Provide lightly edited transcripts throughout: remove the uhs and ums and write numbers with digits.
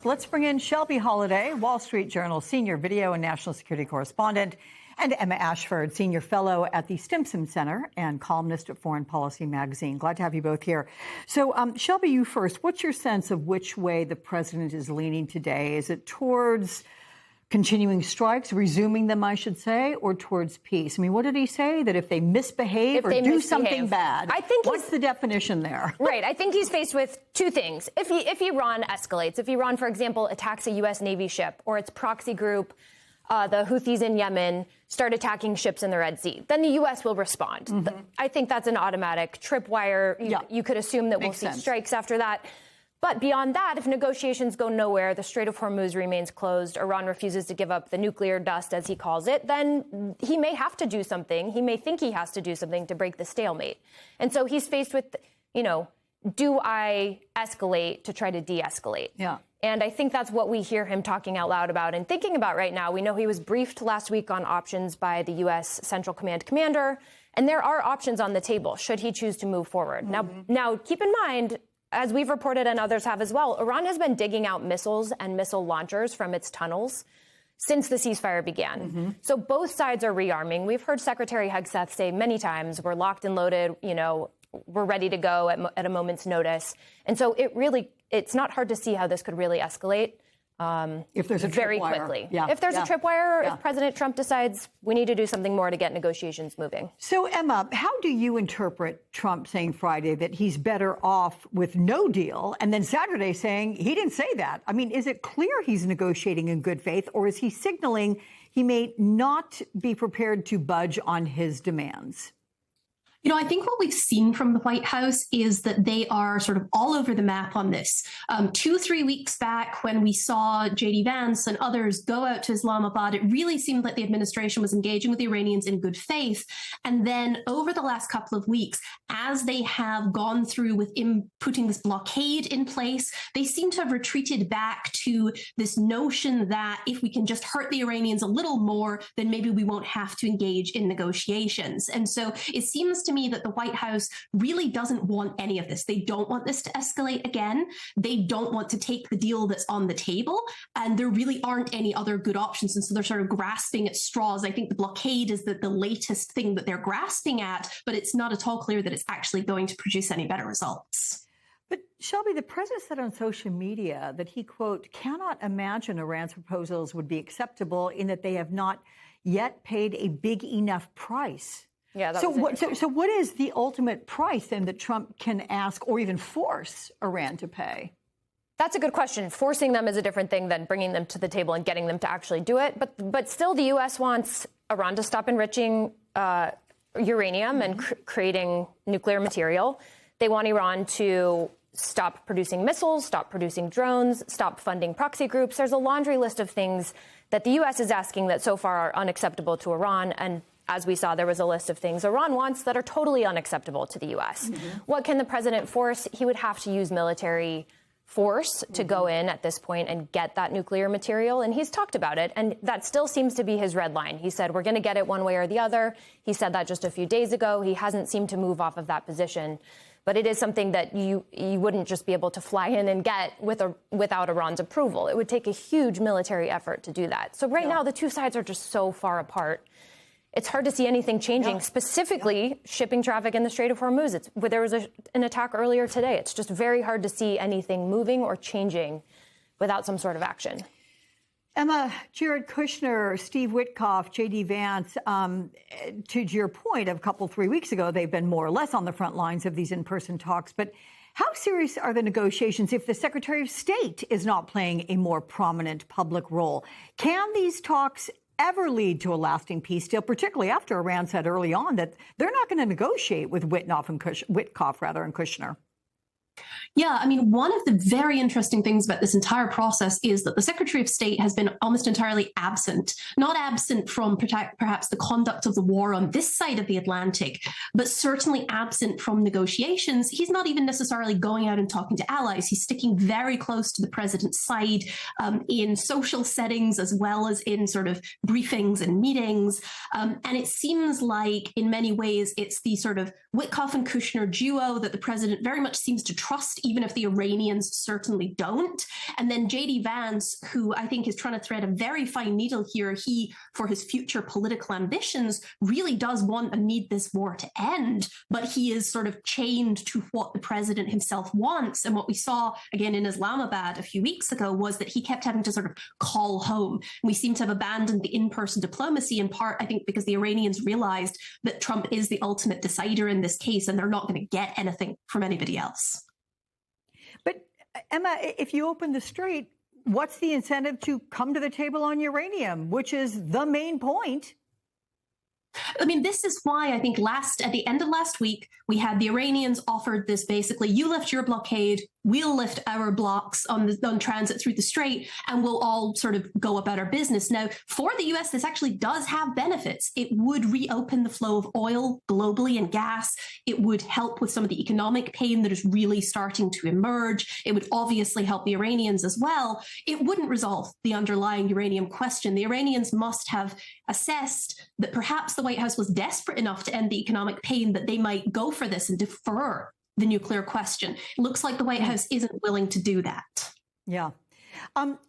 Let's bring in Shelby Holliday, Wall Street Journal senior video and national security correspondent, and Emma Ashford, senior fellow at the Stimson Center and columnist at Foreign Policy magazine. Glad to have you both here. So, Shelby, you first. What's your sense of which way the president is leaning today? Is it towards continuing strikes, resuming them, I should say, or towards peace? I mean, what did he say? That if they misbehave or do something bad, what's the definition there? Right. I think he's faced with two things. If Iran escalates, if Iran, for example, attacks a U.S. Navy ship or its proxy group, the Houthis in Yemen, start attacking ships in the Red Sea, then the U.S. will respond. Mm-hmm. I think that's an automatic tripwire. You could assume that we'll see strikes after that. But beyond that, if negotiations go nowhere, the Strait of Hormuz remains closed, Iran refuses to give up the nuclear dust, as he calls it, then he may have to do something. He may think he has to do something to break the stalemate. And so he's faced with, do I escalate to try to de-escalate? Yeah. And I think that's what we hear him talking out loud about and thinking about right now. We know he was briefed last week on options by the U.S. Central Command commander, and there are options on the table should he choose to move forward. Mm-hmm. Now, keep in mind, as we've reported and others have as well, Iran has been digging out missiles and missile launchers from its tunnels since the ceasefire began. Mm-hmm. So both sides are rearming. We've heard Secretary Hegseth say many times, we're locked and loaded, we're ready to go at a moment's notice. And so it's not hard to see how this could really escalate. If there's a very quickly. Yeah. If there's a tripwire, if President Trump decides we need to do something more to get negotiations moving. So, Emma, how do you interpret Trump saying Friday that he's better off with no deal, and then Saturday saying he didn't say that? I mean, is it clear he's negotiating in good faith, or is he signaling he may not be prepared to budge on his demands? I think what we've seen from the White House is that they are sort of all over the map on this. 2-3 weeks back, when we saw J.D. Vance and others go out to Islamabad, it really seemed like the administration was engaging with the Iranians in good faith. And then over the last couple of weeks, as they have gone through with putting this blockade in place, they seem to have retreated back to this notion that if we can just hurt the Iranians a little more, then maybe we won't have to engage in negotiations. And so it seems to me that the White House really doesn't want any of this. They don't want this to escalate again. They don't want to take the deal that's on the table. And there really aren't any other good options. And so they're sort of grasping at straws. I think the blockade is the latest thing that they're grasping at, but it's not at all clear that it's actually going to produce any better results. But Shelby, the president said on social media that he, quote, cannot imagine Iran's proposals would be acceptable in that they have not yet paid a big enough price. Yeah. So what is the ultimate price then that Trump can ask or even force Iran to pay? That's a good question. Forcing them is a different thing than bringing them to the table and getting them to actually do it. But still, the U.S. wants Iran to stop enriching uranium and creating nuclear material. They want Iran to stop producing missiles, stop producing drones, stop funding proxy groups. There's a laundry list of things that the U.S. is asking that so far are unacceptable to Iran. And as we saw, there was a list of things Iran wants that are totally unacceptable to the U.S. Mm-hmm. What can the president force? He would have to use military force to go in at this point and get that nuclear material. And he's talked about it. And that still seems to be his red line. He said, we're going to get it one way or the other. He said that just a few days ago. He hasn't seemed to move off of that position. But it is something that you wouldn't just be able to fly in and get without Iran's approval. It would take a huge military effort to do that. So right now, the two sides are just so far apart. It's hard to see anything changing, specifically shipping traffic in the Strait of Hormuz. There was an attack earlier today. It's just very hard to see anything moving or changing without some sort of action. Emma, Jared Kushner, Steve Witkoff, J.D. Vance, to your point of 3 weeks ago, they've been more or less on the front lines of these in-person talks. But how serious are the negotiations if the Secretary of State is not playing a more prominent public role? Can these talks ever lead to a lasting peace deal, particularly after Iran said early on that they're not going to negotiate with Witkoff and Kushner? Yeah, I mean, one of the very interesting things about this entire process is that the Secretary of State has been almost entirely absent, not absent from perhaps the conduct of the war on this side of the Atlantic, but certainly absent from negotiations. He's not even necessarily going out and talking to allies. He's sticking very close to the president's side in social settings as well as in sort of briefings and meetings. And it seems like in many ways it's the sort of Witkoff and Kushner duo that the president very much seems to trust, even if the Iranians certainly don't. And then J.D. Vance, who I think is trying to thread a very fine needle here, he, for his future political ambitions, really does want and need this war to end, but he is sort of chained to what the president himself wants. And what we saw, again, in Islamabad a few weeks ago was that he kept having to sort of call home. We seem to have abandoned the in-person diplomacy, in part, I think, because the Iranians realized that Trump is the ultimate decider in this case, and they're not going to get anything from anybody else. But Emma, if you open the strait, what's the incentive to come to the table on uranium, which is the main point? I mean, this is why I think at the end of last week, we had the Iranians offered this basically, you lift your blockade, we'll lift our blocks on transit through the strait, and we'll all sort of go about our business. Now, for the US, this actually does have benefits. It would reopen the flow of oil globally and gas. It would help with some of the economic pain that is really starting to emerge. It would obviously help the Iranians as well. It wouldn't resolve the underlying uranium question. The Iranians must have assessed that perhaps the White House was desperate enough to end the economic pain that they might go for this and defer the nuclear question. It looks like the White House isn't willing to do that. Yeah.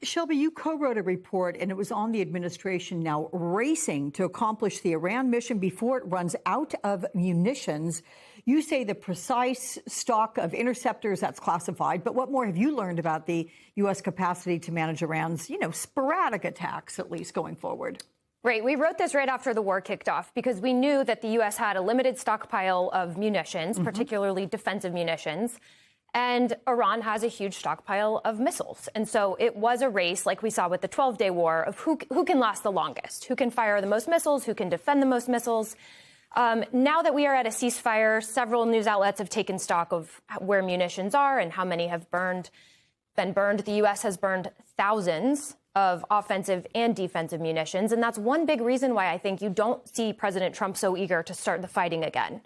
Shelby, you co-wrote a report, and it was on the administration now racing to accomplish the Iran mission before it runs out of munitions. You say the precise stock of interceptors, that's classified, but what more have you learned about the U.S. capacity to manage Iran's, sporadic attacks, at least going forward? Right. We wrote this right after the war kicked off because we knew that the U.S. had a limited stockpile of munitions, particularly defensive munitions, and Iran has a huge stockpile of missiles. And so it was a race, like we saw with the 12-day war, of who can last the longest, who can fire the most missiles, who can defend the most missiles. Now that we are at a ceasefire, several news outlets have taken stock of where munitions are and how many have been burned. The U.S. has burned thousands of offensive and defensive munitions. And that's one big reason why I think you don't see President Trump so eager to start the fighting again.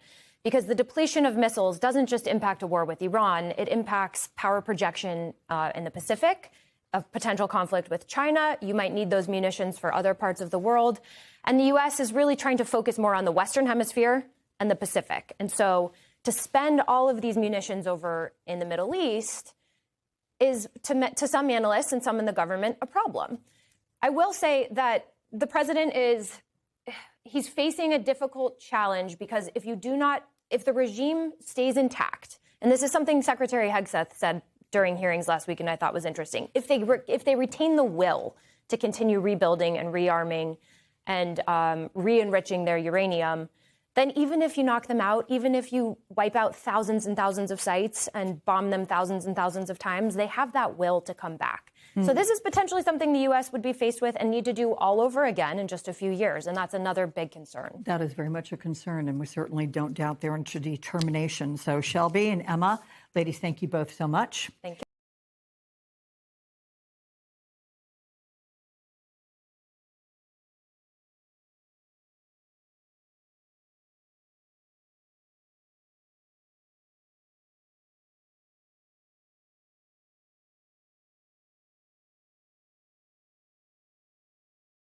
Because the depletion of missiles doesn't just impact a war with Iran, it impacts power projection in the Pacific, a potential conflict with China. You might need those munitions for other parts of the world. And the U.S. is really trying to focus more on the Western Hemisphere and the Pacific. And so to spend all of these munitions over in the Middle East is, to some analysts and some in the government, a problem. I will say that the president he's facing a difficult challenge because if the regime stays intact, and this is something Secretary Hegseth said during hearings last week and I thought was interesting, if they retain the will to continue rebuilding and rearming and re-enriching their uranium, then even if you knock them out, even if you wipe out thousands and thousands of sites and bomb them thousands and thousands of times, they have that will to come back. So this is potentially something the U.S. would be faced with and need to do all over again in just a few years. And that's another big concern. That is very much a concern, and we certainly don't doubt their determination. So Shelby and Emma, ladies, thank you both so much. Thank you.